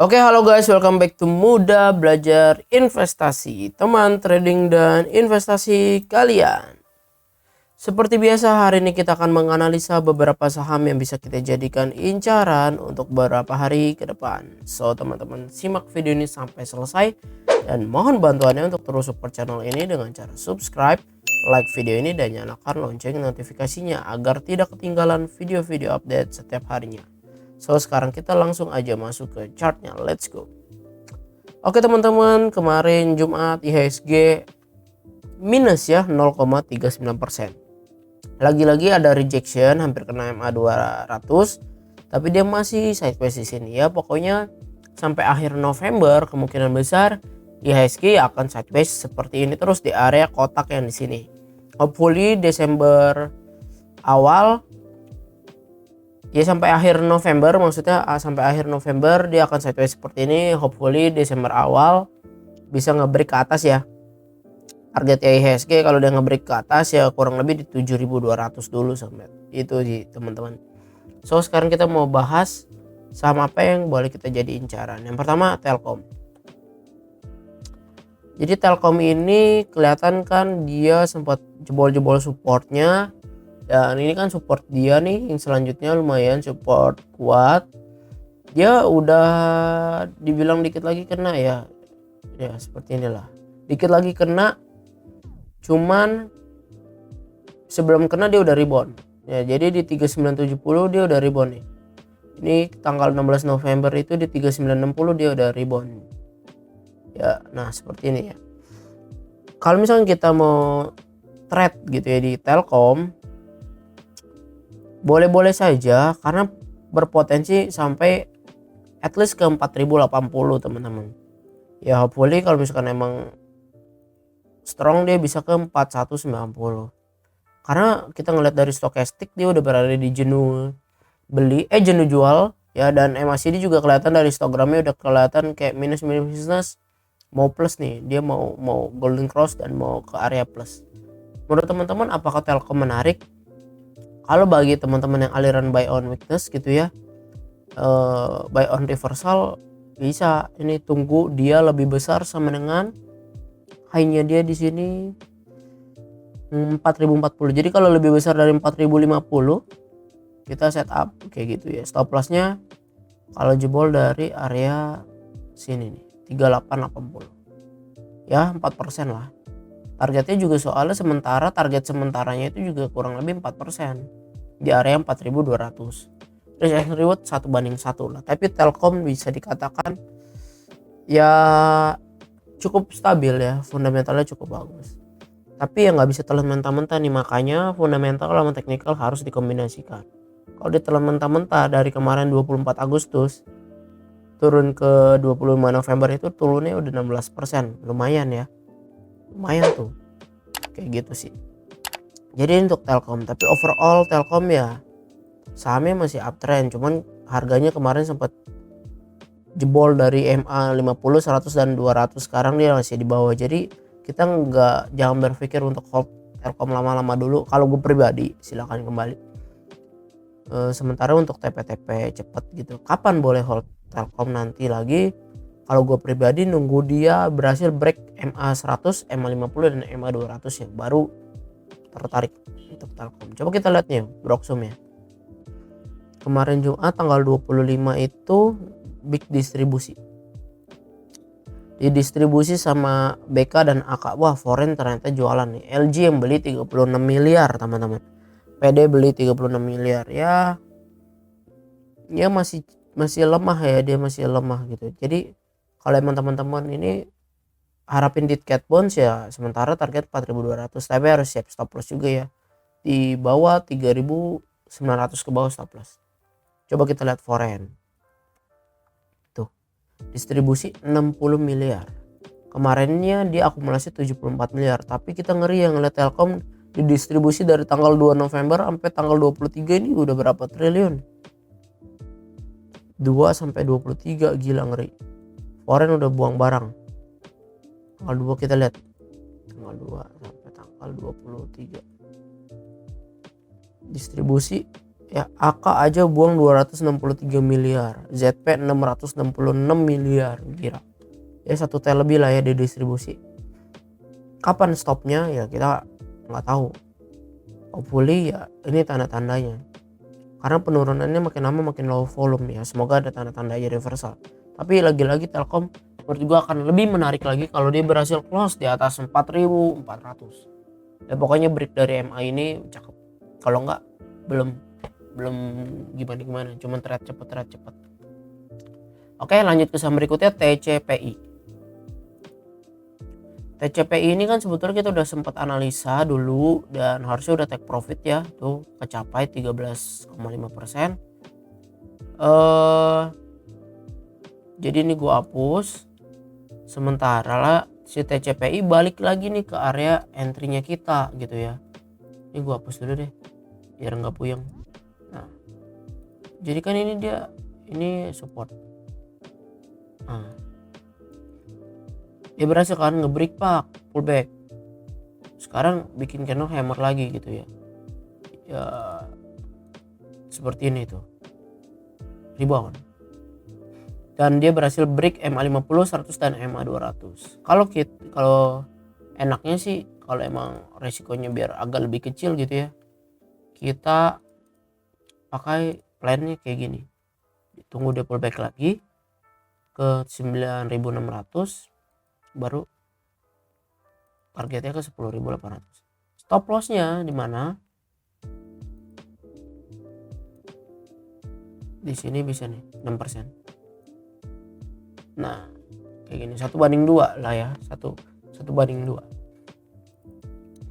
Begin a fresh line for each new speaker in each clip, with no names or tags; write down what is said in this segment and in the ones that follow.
Oke, halo guys, welcome back to Muda Belajar Investasi, teman trading dan investasi kalian. Seperti biasa, hari ini kita akan menganalisa beberapa saham yang bisa kita jadikan incaran untuk beberapa hari ke depan. So, teman-teman simak video ini sampai selesai dan mohon bantuannya untuk terus support channel ini dengan cara subscribe, like video ini dan nyalakan lonceng notifikasinya agar tidak ketinggalan video-video update setiap harinya. So, sekarang kita langsung aja masuk ke chartnya, let's go. Oke teman-teman, kemarin Jumat IHSG minus ya 0,39%. Lagi-lagi ada rejection hampir kena MA 200, tapi dia masih sideways di sini ya. Pokoknya sampai akhir November kemungkinan besar IHSG akan sideways seperti ini terus di area kotak yang di sini. Hopefully Desember awal ya sampai akhir November, maksudnya sampai akhir November dia akan sideways seperti ini. Hopefully Desember awal bisa nge-break ke atas ya. Target IHSG kalau dia nge-break ke atas ya kurang lebih di 7.200 dulu sampai itu sih teman-teman. So sekarang kita mau bahas saham apa yang boleh kita jadi incaran. Yang pertama Telkom. Jadi Telkom ini kelihatan kan dia sempat jebol-jebol supportnya. Dan ini kan support dia nih yang selanjutnya lumayan support kuat. Dia udah dibilang dikit lagi kena ya. Ya seperti inilah. Dikit lagi kena. Cuman sebelum kena dia udah rebound. Ya jadi di 3970 dia udah rebound nih. Ini tanggal 16 November itu di 3960 dia udah rebound. Ya nah seperti ini ya. Kalau misalnya kita mau trade gitu ya di Telkom, boleh-boleh saja karena berpotensi sampai at least ke 4080 teman-teman. Ya hopefully kalau misalkan emang strong dia bisa ke 4190. Karena kita ngeliat dari stokastik dia udah berada di jenuh beli jenuh jual ya, dan MACD juga kelihatan dari stogramnya udah kelihatan kayak minus mau plus nih. Dia mau golden cross dan mau ke area plus. Menurut teman-teman apakah Telkom menarik? Kalau bagi teman-teman yang aliran buy on weakness gitu ya, buy on reversal bisa ini tunggu dia lebih besar sama dengan high-nya dia di sini 4040. Jadi kalau lebih besar dari 4050 kita setup kayak gitu ya. Stop lossnya kalau jebol dari area sini nih 3880 ya 4% lah. Targetnya juga soalnya target sementaranya itu juga kurang lebih 4% di area 4200. Risk and reward 1:1 lah. Tapi Telkom bisa dikatakan ya cukup stabil ya, fundamentalnya cukup bagus. Tapi ya nggak bisa telan mentah-mentah nih, makanya fundamental sama teknikal harus dikombinasikan. Kalau ditelan mentah-mentah dari kemarin 24 Agustus turun ke 25 November itu turunnya udah 16%, lumayan ya. Lumayan tuh kayak gitu sih. Jadi untuk Telkom, tapi overall Telkom ya sahamnya masih uptrend, cuman harganya kemarin sempat jebol dari MA 50, 100 dan 200. Sekarang dia masih di bawah. Jadi kita jangan berpikir untuk hold Telkom lama-lama dulu. Kalau gue pribadi silakan kembali. Sementara untuk TP-TP cepet gitu, kapan boleh hold Telkom nanti lagi? Kalau gue pribadi nunggu dia berhasil break MA 100, MA 50 dan MA 200 ya, baru tertarik untuk Telkom. Coba kita lihat nih Broksum ya. Kemarin Jumat tanggal 25 itu big distribusi. Didistribusi sama BK dan AK. Wah, foreign ternyata jualan nih. LG yang beli 36 miliar teman-teman. PD beli 36 miliar ya. Ya masih lemah ya, dia masih lemah gitu. Jadi kalau emang teman-teman ini harapin di cat bonds ya, sementara target 4200, tapi harus siap stop loss juga ya. Di bawah 3900 ke bawah stop loss. Coba kita lihat foreign. Tuh. Distribusi 60 miliar. Kemarinnya dia akumulasi 74 miliar, tapi kita ngeri yang ngeliat Telkom didistribusi dari tanggal 2 November sampai tanggal 23 ini udah berapa triliun? 2 sampai 23, gila ngeri. Foreign udah buang barang. Tanggal 2 kita lihat. Tanggal 2 sampai tanggal 23. Distribusi Ya, AK aja buang 263 miliar, ZP 666 miliar, kira. Ya 1 T lebih lah ya di distribusi. Kapan stopnya ya kita nggak tahu. Hopefully ya ini tanda-tandanya. Karena penurunannya makin lama makin low volume ya. Semoga ada tanda-tanda ya reversal. Tapi lagi-lagi Telkom menurut gua akan lebih menarik lagi kalau dia berhasil close di atas 4.400. Ya pokoknya break dari MA ini cakep. Kalau nggak belum gimana cuman trade cepet. Oke, lanjut ke saham berikutnya, TCPI. TCPI ini kan sebetulnya kita udah sempat analisa dulu dan harusnya udah take profit ya, tuh kecapai 13,5%. Jadi ini gua hapus. Sementara lah si TCPI balik lagi nih ke area entry-nya kita gitu ya. Ini gua hapus dulu deh biar nggak puyeng. Nah, jadi kan ini support. Nah, dia berhasil kan nge-break pak, pullback. Sekarang bikin candle hammer lagi gitu ya. Ya seperti ini tuh, rebound. Dan dia berhasil break MA50, 100 dan MA200. Kalau enaknya sih kalau emang resikonya biar agak lebih kecil gitu ya, kita pakai plannya kayak gini. Tunggu dia pullback lagi ke 9.600, baru targetnya ke 10.800. Stop lossnya di mana? Di sini bisa nih 6%. Nah kayak gini, 1:2 lah ya, 1:2.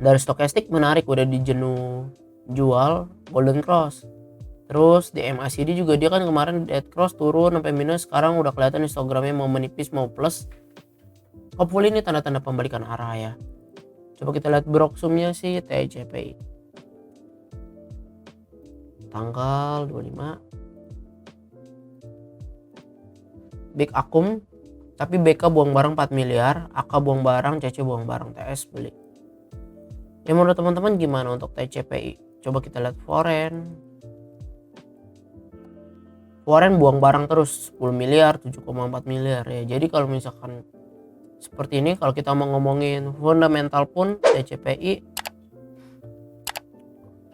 Dari stokastik menarik, udah di jenuh jual golden cross. Terus di MACD juga dia kan kemarin dead cross turun sampai minus, sekarang udah kelihatan histogramnya mau menipis mau plus. Hopefully ini tanda-tanda pembalikan arah ya. Coba kita lihat broksumnya sih TCPI. Tanggal 25. Big akum, tapi BK buang barang 4 miliar, AK buang barang, CC buang barang, TS beli. Ya menurut teman-teman gimana untuk TCPI? Coba kita lihat foreign buang barang terus 10 miliar, 7,4 miliar ya. Jadi kalau misalkan seperti ini, kalau kita mau ngomongin fundamental pun TCPI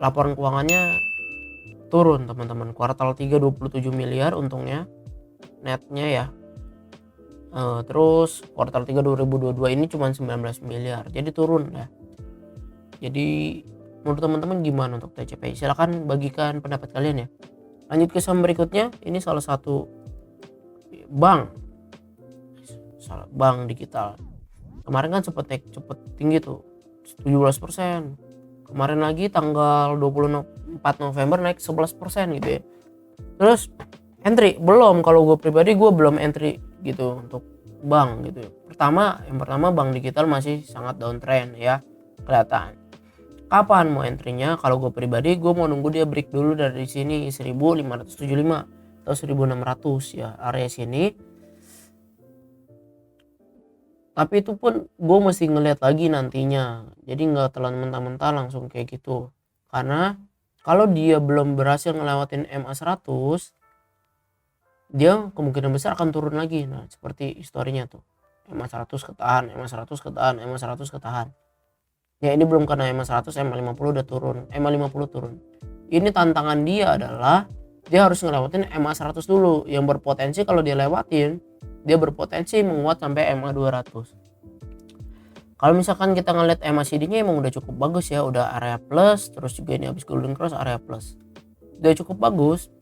laporan keuangannya turun teman-teman. Kuartal 3 27 miliar untungnya netnya ya. Terus kuartal 3 2022 ini cuma 19 miliar. Jadi turun ya. Jadi menurut teman-teman gimana untuk TCPI? Silahkan bagikan pendapat kalian ya. Lanjut ke saham berikutnya, ini salah satu bank digital. Kemarin kan cepet tinggi tuh 17%. Kemarin lagi tanggal 24 November naik 11% gitu ya. Terus entry belum, kalau gue pribadi gue belum entry gitu untuk bank gitu. Yang pertama bank digital masih sangat downtrend ya, kelihatan. Kapan mau entry-nya? Kalau gue pribadi gue mau nunggu dia break dulu dari sini 1575 atau 1600 ya, area sini. Tapi itu pun gue mesti ngeliat lagi nantinya. Jadi nggak telan mentah-mentah langsung kayak gitu. Karena kalau dia belum berhasil ngelewatin MA100, dia kemungkinan besar akan turun lagi. Nah seperti historinya tuh, MA100 ketahan, MA100 ketahan, MA100 ketahan. Ya ini belum kena MA100, MA50 udah turun, MA50 turun. Ini tantangan dia adalah dia harus ngelewatin MA100 dulu, yang berpotensi kalau dia lewatin, dia berpotensi menguat sampai MA200. Kalau misalkan kita ngeliat MACD-nya emang udah cukup bagus ya, udah area plus, terus juga ini habis golden cross area plus. Udah cukup bagus.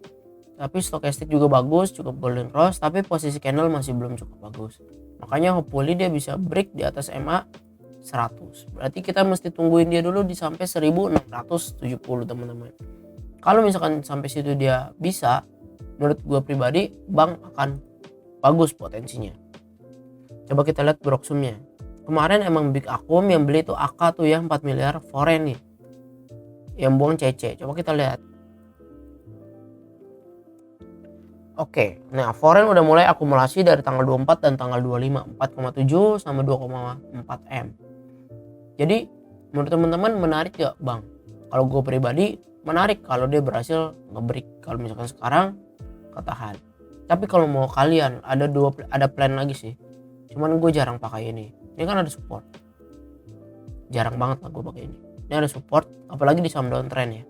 Tapi stokastik juga bagus, cukup golden cross, tapi posisi candle masih belum cukup bagus. Makanya hopefully dia bisa break di atas MA100. Berarti kita mesti tungguin dia dulu di sampai 1670 teman-teman. Kalau misalkan sampai situ dia bisa, menurut gue pribadi bank akan bagus potensinya. Coba kita lihat broksumnya. Kemarin emang big akum yang beli tuh AK tuh ya 4 miliar foreign nih. Yang buang CC. Coba kita lihat. Oke, nah foreign udah mulai akumulasi dari tanggal 24 dan tanggal 25, 4,7 sama 2,4 M. Jadi menurut teman-teman menarik gak bang? Kalau gue pribadi menarik kalau dia berhasil nge-break. Kalau misalkan sekarang ketahan. Tapi kalau mau kalian ada plan lagi sih, cuman gue jarang pakai ini kan ada support, jarang banget lah gue pakai ini ada support, apalagi di saham downtrend ya.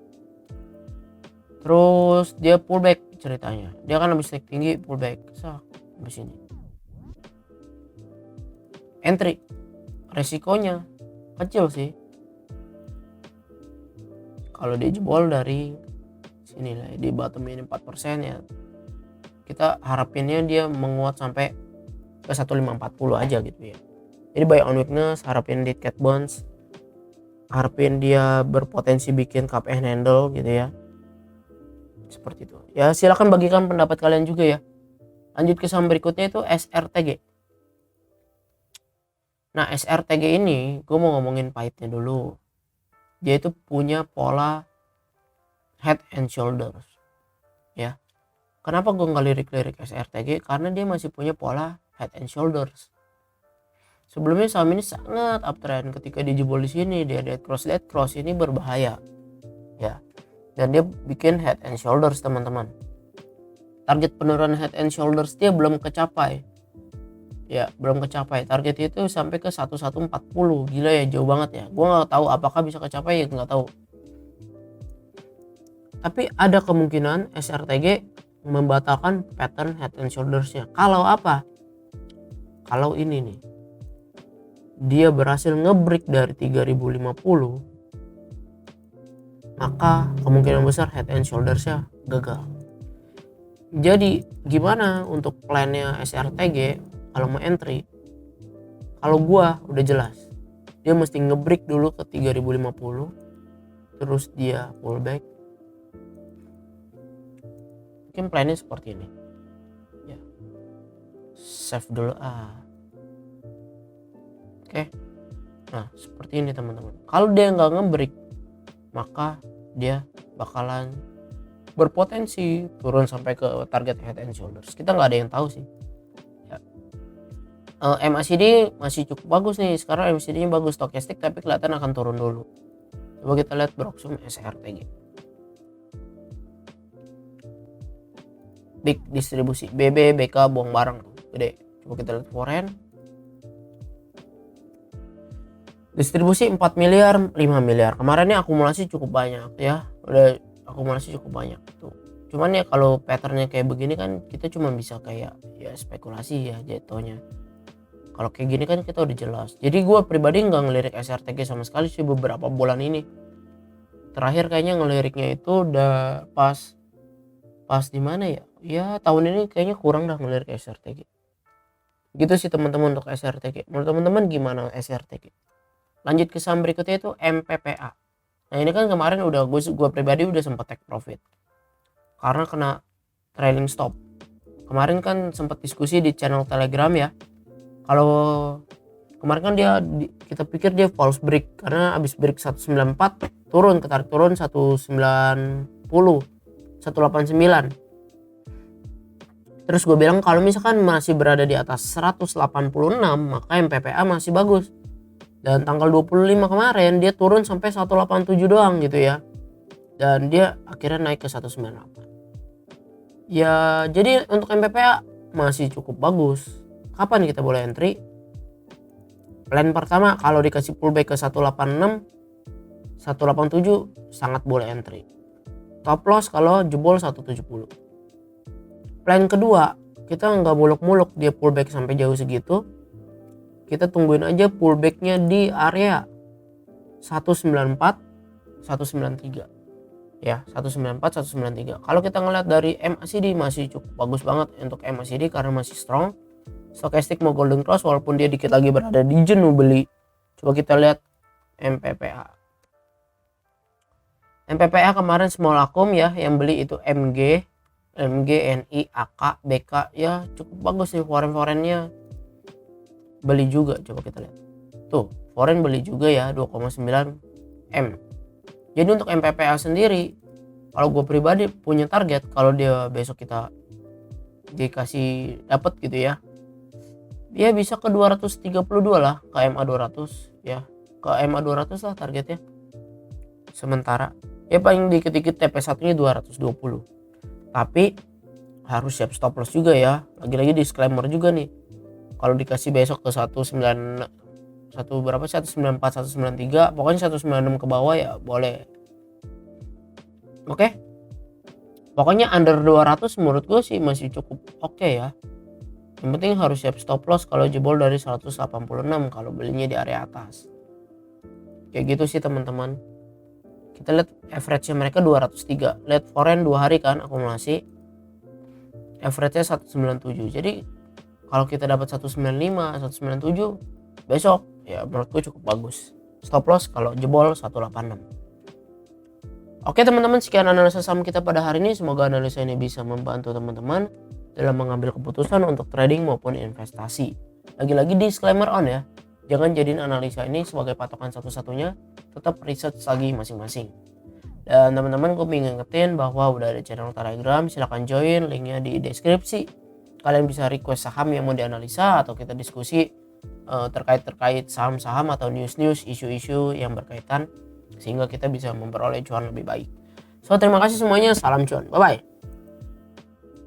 Terus dia pullback ceritanya, dia kan habis naik tinggi pullback habis ini entry, resikonya kecil sih kalau dia jebol dari sini lah, di bottom ini 4% ya. Kita harapinnya dia menguat sampai ke 1540 aja gitu ya. Jadi buy on weakness, harapin di cat bounce, harapin dia berpotensi bikin cup and handle gitu ya. Seperti itu. Ya silakan bagikan pendapat kalian juga ya. Lanjut ke saham berikutnya itu SRTG. Nah SRTG ini gue mau ngomongin pahitnya dulu. Dia itu punya pola head and shoulders ya. Kenapa gue nggak lirik-lirik SRTG? Karena dia masih punya pola head and shoulders. Sebelumnya saham ini sangat uptrend, ketika dia jebol di sini, dia dead cross ini berbahaya ya. Dan dia bikin head and shoulders teman-teman. Target penurunan head and shoulders dia belum kecapai. Ya, belum kecapai. Target itu sampai ke 1140. Gila ya, jauh banget ya. Gue nggak tahu apakah bisa kecapai, ya nggak tahu. Tapi ada kemungkinan SRTG membatalkan pattern head and shoulders-nya. Kalau apa? Kalau ini nih, dia berhasil nge-break dari 3050, maka kemungkinan besar head and shoulders-nya gagal. Jadi gimana untuk plannya SRTG kalau mau entry? Kalau gua udah jelas, dia mesti nge-break dulu ke 3050, terus dia pullback. Mungkin plannya seperti ini ya, save dulu Oke. Nah seperti ini teman-teman. Kalau dia nggak nge-break, maka dia bakalan berpotensi turun sampai ke target head and shoulders. Kita nggak ada yang tahu sih ya. MACD masih cukup bagus nih sekarang, MACD nya bagus, stokastik tapi kelihatan akan turun dulu. Coba kita lihat Broxum SRTG. Big distribusi, BB, BK buang barang gede. Coba kita lihat foreign. Distribusi 4 miliar, 5 miliar. Kemarin ini akumulasi cukup banyak ya. Udah akumulasi cukup banyak tuh. Cuman ya kalau patternnya kayak begini kan kita cuma bisa kayak ya spekulasi ya jatuhnya. Kalau kayak gini kan kita udah jelas. Jadi gue pribadi nggak ngelirik SRTG sama sekali sih beberapa bulan ini. Terakhir kayaknya ngeliriknya itu udah pas di mana ya? Ya tahun ini kayaknya kurang dah ngelirik SRTG. Gitu sih teman-teman untuk SRTG. Menurut teman-teman gimana SRTG? Lanjut ke saham berikutnya itu MPPA. Nah ini kan kemarin udah gue pribadi udah sempat take profit karena kena trailing stop. Kemarin kan sempat diskusi di channel Telegram ya. Kalau kemarin kan kita pikir dia false break karena habis break 194 turun, ketarik turun 190, 189. Terus gue bilang kalau misalkan masih berada di atas 186 maka MPPA masih bagus. Dan tanggal 25 kemarin dia turun sampai 187 doang gitu ya. Dan dia akhirnya naik ke 198. Ya jadi untuk MPPA masih cukup bagus. Kapan kita boleh entry? Plan pertama kalau dikasih pullback ke 186, 187 sangat boleh entry. Top loss kalau jebol 170. Plan kedua, kita nggak muluk-muluk dia pullback sampai jauh segitu. Kita tungguin aja pullbacknya di area 194, 193. Ya, 194, 193. Kalau kita ngeliat dari MACD masih cukup bagus banget untuk MACD karena masih strong. Stokastik mau golden cross walaupun dia dikit lagi berada di jenuh beli. Coba kita lihat MPPA. MPPA kemarin small akum ya, yang beli itu MG, NI, AK, BK ya cukup bagus nih foreign-foreignnya beli juga. Coba kita lihat tuh foreign beli juga ya 2,9 M. Jadi untuk MPPA sendiri kalau gue pribadi punya target kalau dia besok kita dikasih dapat gitu ya, dia bisa ke 232 lah, ke MA 200 ya, ke MA 200 lah targetnya sementara ya paling dikit-dikit TP1 nya 220. Tapi harus siap stop loss juga ya. Lagi-lagi disclaimer juga nih, kalau dikasih besok ke 194, 193, pokoknya 196 ke bawah ya boleh. Oke. Pokoknya under 200 menurut gue sih masih cukup oke ya. Yang penting harus siap stop loss kalau jebol dari 186 kalau belinya di area atas. Kayak gitu sih teman-teman. Kita lihat average-nya mereka 203. Lihat foreign 2 hari kan akumulasi. Average-nya 197. Jadi kalau kita dapat 195, 197 besok ya menurut gue cukup bagus. Stop loss kalau jebol 186. Oke teman-teman, sekian analisa saham kita pada hari ini. Semoga analisa ini bisa membantu teman-teman dalam mengambil keputusan untuk trading maupun investasi. Lagi-lagi disclaimer on ya, jangan jadiin analisa ini sebagai patokan satu-satunya, tetap research lagi masing-masing. Dan teman-teman, gue ingin ngingetin bahwa udah ada channel Telegram, silahkan join, linknya di deskripsi. Kalian bisa request saham yang mau dianalisa atau kita diskusi terkait saham-saham atau news-news, isu-isu yang berkaitan, sehingga kita bisa memperoleh cuan lebih baik. So terima kasih semuanya, salam cuan, bye bye.